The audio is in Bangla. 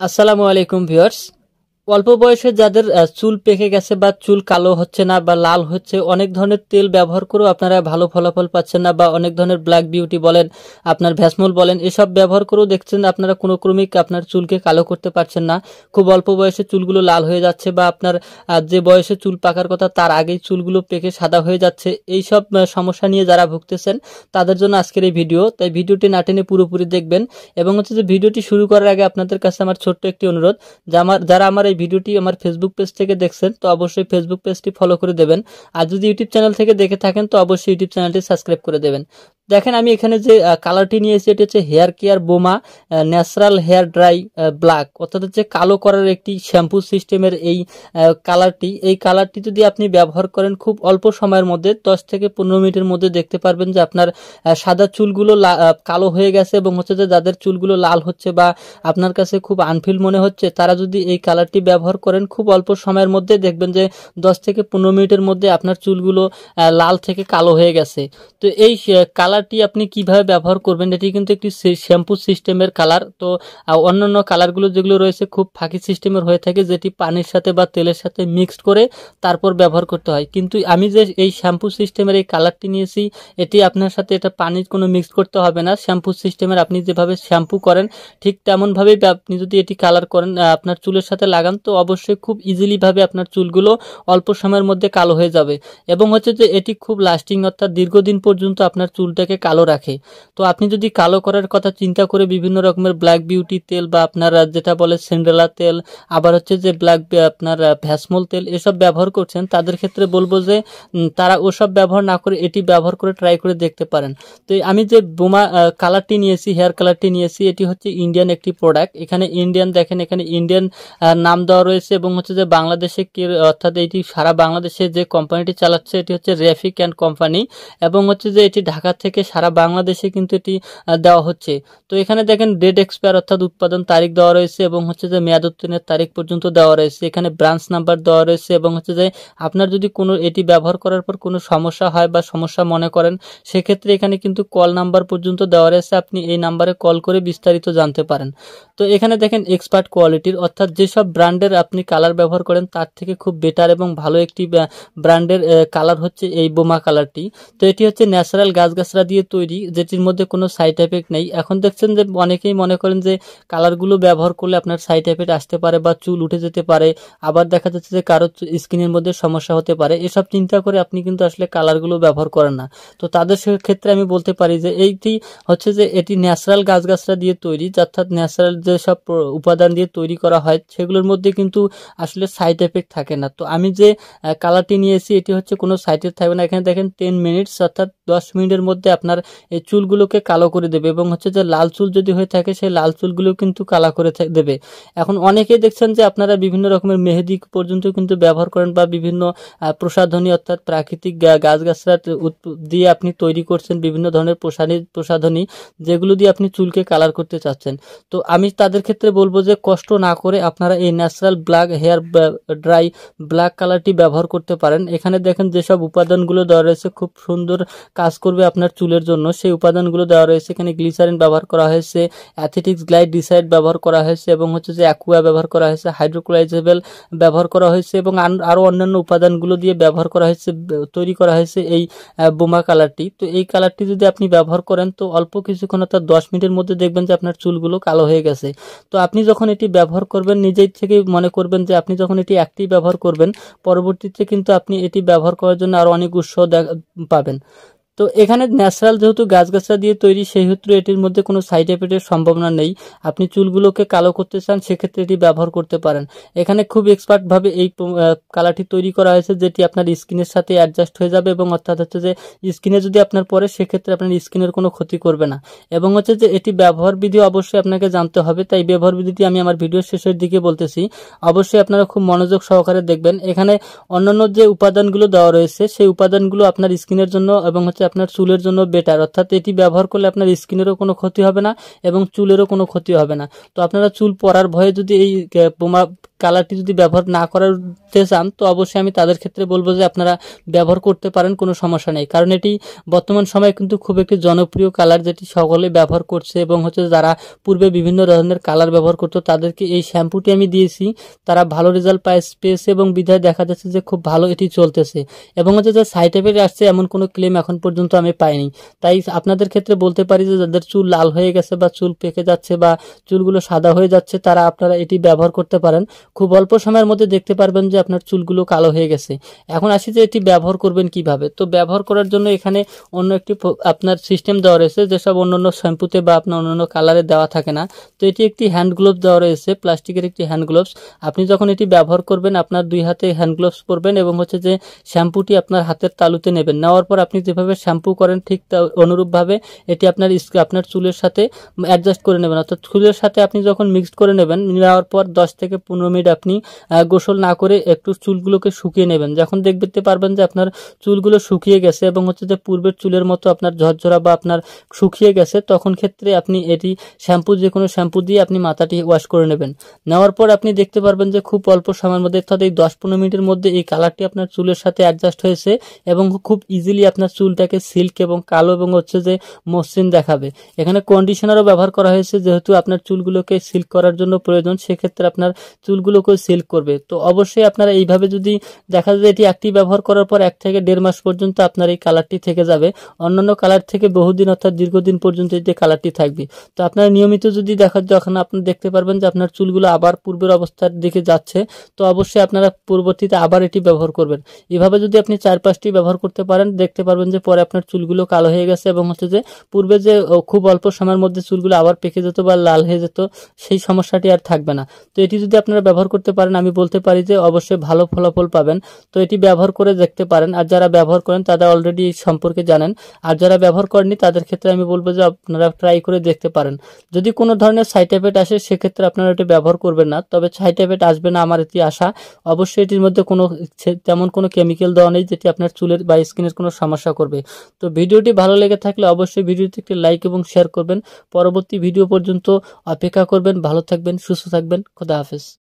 আসসালামু আলাইকুম ভিউয়ার্স। অল্প বয়সে যাদের চুল পেকে গেছে বা চুল কালো হচ্ছে না বা লাল হচ্ছে, অনেক ধরনের তেল ব্যবহার করেও আপনারা ভালো ফলাফল পাচ্ছেন না, বা অনেক ধরনের ব্ল্যাক বিউটি বলেন, আপনার ভ্যাসমল বলেন, এসব ব্যবহার করেও দেখছেন আপনারা কোনো ক্রমিক আপনার চুলকে কালো করতে পারছেন না। খুব অল্প বয়সে চুলগুলো লাল হয়ে যাচ্ছে, বা আপনার যে বয়সে চুল পাকার কথা তার আগেই চুলগুলো পেকে সাদা হয়ে যাচ্ছে। এইসব সমস্যা নিয়ে যারা ভুগতেছেন তাদের জন্য আজকের এই ভিডিও। তাই ভিডিওটি না টেনে পুরোপুরি দেখবেন। এবং হচ্ছে যে ভিডিওটি শুরু করার আগে আপনাদের কাছে আমার ছোট্ট একটি অনুরোধ, যারা আমার এই ভিডিওটি আমার ফেসবুক পেজ থেকে দেখছেন তো অবশ্যই ফেসবুক পেজটি ফলো করে দেবেন। আর যদি ইউটিউব চ্যানেল থেকে দেখে থাকেন তো অবশ্যই ইউটিউব চ্যানেলটি সাবস্ক্রাইব করে দেবেন। দেখেন আমি এখানে যে কালারটি নিয়েছি এটি হচ্ছে হেয়ার কেয়ার বোমা ন্যাচারাল হেয়ার ড্রাই ব্ল্যাক, অর্থাৎ হচ্ছে কালো করার একটি শ্যাম্পু সিস্টেমের এই কালারটি যদি আপনি ব্যবহার করেন খুব অল্প সময়ের মধ্যে 10 থেকে 15 মিনিটের মধ্যে দেখতে পারবেন যে আপনার সাদা চুলগুলো কালো হয়ে গেছে। এবং হচ্ছে যে যাদের চুলগুলো লাল হচ্ছে বা আপনার কাছে খুব আনফিল মনে হচ্ছে, তারা যদি এই কালারটি ব্যবহার করেন খুব অল্প সময়ের মধ্যে দেখবেন যে 10 থেকে 15 মিনিটের মধ্যে আপনার চুলগুলো লাল থেকে কালো হয়ে গেছে। তো এই কালারটি আপনি কিভাবে ব্যবহার করবেন, এটি কিন্তু একটি শ্যাম্পু সিস্টেমের কালার। তো অন্যান্য কালারগুলো যেগুলো রয়েছে খুব ফাঁকি সিস্টেমের হয়ে থাকে, যেটি পানির সাথে বা তেলের সাথে মিক্সড করে তারপর ব্যবহার করতে হয়। কিন্তু আমি যে এই শ্যাম্পু সিস্টেমের এই কালারটি নিয়েছি, এটি আপনার সাথে এটা পানির কোনো মিক্স করতে হবে না। শ্যাম্পু সিস্টেমের আপনি যেভাবে শ্যাম্পু করেন ঠিক তেমনভাবেই আপনি যদি এটি কালার করেন আপনার চুলের সাথে লাগান তো অবশ্যই খুব ইজিলি ভাবে আপনার চুলগুলো অল্প সময়ের মধ্যে কালো হয়ে যাবে। এবং হচ্ছে যে এটি খুব লাস্টিং, অর্থাৎ দীর্ঘদিন পর্যন্ত আপনার চুলটাকে কালো রাখে। তো আপনি যদি কালো করার কথা চিন্তা করে বিভিন্ন রকমের ব্ল্যাক বিউটি তেল বা আপনার যেটা বলে সিন্ড্রেলা তেল, আবার হচ্ছে যে আপনার ভ্যাসমল তেল এসব ব্যবহার করছেন, তাদের ক্ষেত্রে বলবো যে তারা ওসব ব্যবহার না করে এটি ব্যবহার করে ট্রাই করে দেখতে পারেন। তো আমি যে বোমা কালারটি নিয়েছি, হেয়ার কালারটি নিয়েছি, এটি হচ্ছে ইন্ডিয়ান একটি প্রোডাক্ট। এখানে ইন্ডিয়ান দেখেন, এখানে ইন্ডিয়ান নাম দেওয়া রয়েছে। এবং হচ্ছে যে বাংলাদেশে অর্থাৎ এটি সারা বাংলাদেশে যে কোম্পানিটি চালাচ্ছে এটি হচ্ছে রেফিক অ্যান্ড কোম্পানি। এবং হচ্ছে যে এটি ঢাকা থেকে সারা বাংলাদেশে কিন্তু এটি দেওয়া হচ্ছে। তো এখানে দেখেন ডেট এক্সপায়ার অর্থাৎ উৎপাদন তারিখ দেওয়া রয়েছে, এবং হচ্ছে যে মেয়াদ উত্তীর্ণের তারিখ পর্যন্ত দেওয়া রয়েছে। এখানে ব্রাঞ্চ নাম্বার দেওয়া রয়েছে। এবং হচ্ছে যে আপনার যদি কোনো এটি ব্যবহার করার পর কোনো সমস্যা হয় বা সমস্যা মনে করেন, সেক্ষেত্রে এখানে কিন্তু কল নাম্বার পর্যন্ত দেওয়া রয়েছে, আপনি এই নাম্বারে কল করে বিস্তারিত জানতে পারেন। তো এখানে দেখেন এক্সপার্ট কোয়ালিটির, অর্থাৎ যেসব ব্র্যান্ডের আপনি কালার ব্যবহার করেন তার থেকে খুব বেটার এবং ভালো একটি ব্র্যান্ডের কালার হচ্ছে এই বোমা কালারটি। তো এটি হচ্ছে ন্যাচারাল গাছগাছরা দিয়ে তৈরি, যেটির মধ্যে কোনো সাইড এফেক্ট নেই। এখন দেখছেন যে অনেকেই মনে করেন যে কালারগুলো ব্যবহার করলে আপনার সাইড এফেক্ট আসতে পারে বা চুল উঠে যেতে পারে, আবার দেখা যাচ্ছে যে কারো স্কিনের মধ্যে সমস্যা হতে পারে। এসব চিন্তা করে আপনি কিন্তু আসলে কালারগুলো ব্যবহার করেন না। তো তাদের ক্ষেত্রে আমি বলতে পারি যে এইটি হচ্ছে যে এটি ন্যাচারাল গাছগাছরা দিয়ে তৈরি, অর্থাৎ ন্যাচারাল যেসব উপাদান দিয়ে তৈরি করা হয় সেগুলোর মধ্যে কিন্তু আসলে সাইড এফেক্ট থাকে না। তো আমি যে কালারটি নিয়েছি এটি হচ্ছে কোনো সাইড এফেক্ট থাকবে না। এখানে দেখেন 10 মিনিটস অর্থাৎ 10 মিনিটের মধ্যে আপনার এই চুলগুলোকে কালো করে দেবে। এবং হচ্ছে যে লাল চুল যদি হয়ে থাকে সেই লাল চুলগুলো কিন্তু কালো করে দেবে। এখন অনেকেই দেখছেন যে আপনারা বিভিন্ন রকমের মেহেদি পর্যন্ত কিন্তু ব্যবহার করেন, বা বিভিন্ন প্রসাধনী অর্থাৎ প্রাকৃতিক গাছগাছরা দিয়ে আপনি তৈরি করছেন বিভিন্ন ধরনের প্রসাধনী, যেগুলো দিয়ে আপনি চুলকে কালার করতে চাচ্ছেন। তো আমি তাদের ক্ষেত্রে বলবো যে কষ্ট না করে আপনারা এই natural black hair dry black কালারটি ব্যবহার করতে পারেন। এখানে দেখেন যেসব উপাদানগুলো দেওয়া রয়েছে খুব সুন্দর কাজ করবে আপনার চুলের জন্য, সেই উপাদানগুলো দেওয়া রয়েছে। এখানে গ্লিসারিন ব্যবহার করা হয়েছে, অ্যাথেটিক্স গ্লাইডিসাইড ব্যবহার করা হয়েছে, এবং হচ্ছে যে অ্যাকুয়া ব্যবহার করা হয়েছে, হাইড্রোক্লোরাইজেবল ব্যবহার করা হয়েছে, এবং আরও অন্যান্য উপাদানগুলো দিয়ে ব্যবহার করা হয়েছে, তৈরি করা হয়েছে এই বোমা কালারটি। তো এই কালারটি যদি আপনি ব্যবহার করেন তো অল্প কিছুক্ষণ অর্থাৎ 10 মিনিটের মধ্যে দেখবেন যে আপনার চুলগুলো কালো হয়ে গেছে। তো আপনি যখন এটি ব্যবহার করবেন নিজেই থেকে মনে করবেন যে আপনি যখন এটি একটি ব্যবহার করবেন, পরবর্তীতে কিন্তু আপনি এটি ব্যবহার করার জন্য আরো অনেক উৎসাহ পাবেন। তো এখানে ন্যাচারাল যেহেতু গাছগাছরা দিয়ে তৈরি, সেহেতু এটির মধ্যে কোনো সাইড এফেক্টের সম্ভাবনা নেই। আপনি চুলগুলোকে কালো করতে চান সেক্ষেত্রে এটি ব্যবহার করতে পারেন। এখানে খুব এক্সপার্ট ভাবে এই কালারটি তৈরি করা হয়েছে, যেটি আপনার স্কিনের সাথে অ্যাডজাস্ট হয়ে যাবে, এবং অর্থাৎ হচ্ছে যে স্কিনে যদি আপনার পরে সেক্ষেত্রে আপনার স্কিনের কোনো ক্ষতি করবে না। এবং হচ্ছে যে এটি ব্যবহার বিধি অবশ্যই আপনাকে জানতে হবে, তাই ব্যবহার বিধিটি আমি আমার ভিডিওর শেষের দিকে বলতেছি, অবশ্যই আপনারা খুব মনোযোগ সহকারে দেখবেন। এখানে অন্যান্য যে উপাদানগুলো দেওয়া রয়েছে সেই উপাদানগুলো আপনার স্কিনের জন্য এবং হচ্ছে আপনার চুলের জন্য বেটার, অর্থাৎ এটি ব্যবহার করলে আপনার স্কিনেরও কোনো ক্ষতি হবে না এবং চুলেরও কোনো ক্ষতি হবে না। তো আপনারা চুল পড়ার ভয়ে যদি এই বোমা কালারটি যদি ব্যবহার না করতে চান তো অবশ্যই আমি তাদের ক্ষেত্রে বলবো যে আপনারা ব্যবহার করতে পারেন, কোনো সমস্যা নেই। কারণ এটি বর্তমান সময়ে কিন্তু খুব একটি জনপ্রিয় কালার, যেটি সকলে ব্যবহার করছে এবং হচ্ছে যারা পূর্বে বিভিন্ন ধরনের কালার ব্যবহার করতো তাদেরকে এই শ্যাম্পুটি আমি দিয়েছি, তারা ভালো রেজাল্ট পেয়েছে এবং বিধায় দেখা যাচ্ছে যে খুব ভালো এটি চলতেছে এবং হচ্ছে যে সাইড এফেক্ট আসছে এমন কোনো ক্লেম এখন পর্যন্ত আমি পাইনি। তাই আপনাদের ক্ষেত্রে বলতে পারি যে যাদের চুল লাল হয়ে গেছে বা চুল পেকে যাচ্ছে বা চুলগুলো সাদা হয়ে যাচ্ছে তারা আপনারা এটি ব্যবহার করতে পারেন। খুব অল্প সময়ের মধ্যে দেখতে পারবেন যে আপনার চুলগুলো কালো হয়ে গেছে। এখন আসি যে এটি ব্যবহার করবেন কিভাবে। তো ব্যবহার করার জন্য এখানে অন্য একটি আপনার সিস্টেম দেওয়া রয়েছে, যেসব অন্যান্য শ্যাম্পুতে বা আপনার অন্যান্য কালারে দেওয়া থাকে না। তো এটি একটি হ্যান্ড গ্লোভস দেওয়া রয়েছে, প্লাস্টিকের একটি হ্যান্ড গ্লোভস। আপনি যখন এটি ব্যবহার করবেন আপনার 2 হাতে হ্যান্ড গ্লোভস পরবেন এবং হচ্ছে যে শ্যাম্পুটি আপনার হাতের তালুতে নেবেন। নেওয়ার পর আপনি যেভাবে শ্যাম্পু করেন ঠিক অনুরূপভাবে এটি আপনার চুলের সাথে অ্যাডজাস্ট করে নেবেন। অর্থাৎ চুলের সাথে আপনি যখন মিক্সড করে নেবেন, নেওয়ার পর 10 থেকে 15 মিনিট আপনি গোসল না করে একটু চুলগুলোকে শুকিয়ে নেবেন। যখন দেখতে পারবেন যে আপনার চুলগুলো শুকিয়ে গেছে এবং হচ্ছে যে পূর্বের চুলের মতো আপনার ঝরঝরা বা আপনার শুকিয়ে গেছে, তখন ক্ষেত্রে আপনি এটি শ্যাম্পু, যে কোনো শ্যাম্পু দিয়ে আপনি মাথাটি ওয়াশ করে নেবেন। নেওয়ার পর আপনি দেখতে পারবেন যে খুব অল্প সময়ের মধ্যে, অর্থাৎ এই 10-15 মিনিটের মধ্যে এই কালারটি আপনার চুলের সাথে অ্যাডজাস্ট হয়েছে এবং খুব ইজিলি আপনার চুলটাকে সিল্ক এবং কালো এবং হচ্ছে যে মসৃণ দেখাবে। এখানে কন্ডিশনারও ব্যবহার করা হয়েছে, যেহেতু আপনার চুলগুলোকে সিল্ক করার জন্য প্রয়োজন, সেক্ষেত্রে আপনার চুলগুলোকে সিল্ক করবে। তো অবশ্যই আপনারা এইভাবে যদি দেখা যায় এটি একটি ব্যবহার করার পর 1 থেকে 1.5 মাস পর্যন্ত আপনার এই কালারটি থেকে যাবে। অন্যান্য কালার থেকে বহুদিন অর্থাৎ দীর্ঘদিন পর্যন্ত এই কালারটি থাকবে। তো আপনারা নিয়মিত যদি যখন আপনি দেখতে পারবেন যে আপনার চুলগুলো আবার পূর্বের অবস্থার দিকে যাচ্ছে, তো অবশ্যই আপনারা পরবর্তীতে আবার এটি ব্যবহার করবেন। এভাবে যদি আপনি 4-5টি ব্যবহার করতে পারেন, দেখতে পারবেন যে পরে আপনার চুলগুলো কালো হয়ে গেছে এবং হচ্ছে যে পূর্বে যে খুব অল্প সময়ের মধ্যে চুলগুলো আবার পেকে যেত বা লাল হয়ে যেত, সেই সমস্যাটি আর থাকবে না। তো এটি যদি আপনারা ব্যবহার করতে পারেন, আমি বলতে পারি যে অবশ্যই ভালো ফলাফল পাবেন। তো এটি ব্যবহার করে দেখতে পারেন। আর যারা ব্যবহার করেন তারা অলরেডি এই সম্পর্কে জানেন, আর যারা ব্যবহার করেননি তাদের ক্ষেত্রে আমি বলবো যে আপনারা ট্রাই করে দেখতে পারেন। যদি কোনো ধরনের সাইড এফেক্ট আসে সেক্ষেত্রে আপনারা এটি ব্যবহার করবেন না, তবে সাইড এফেক্ট আসবে না আমার এটি আশা। অবশ্যই এটির মধ্যে তেমন কোনো কেমিক্যাল দেওয়া নেই যেটি আপনার চুলের বা স্কিনের কোনো সমস্যা করবে। তো ভিডিওটি ভালো লেগে থাকলে অবশ্যই ভিডিওতে একটি লাইক এবং শেয়ার করবেন। পরবর্তী ভিডিও পর্যন্ত অপেক্ষা করবেন। ভালো থাকবেন, সুস্থ থাকবেন। খোদা হাফেজ।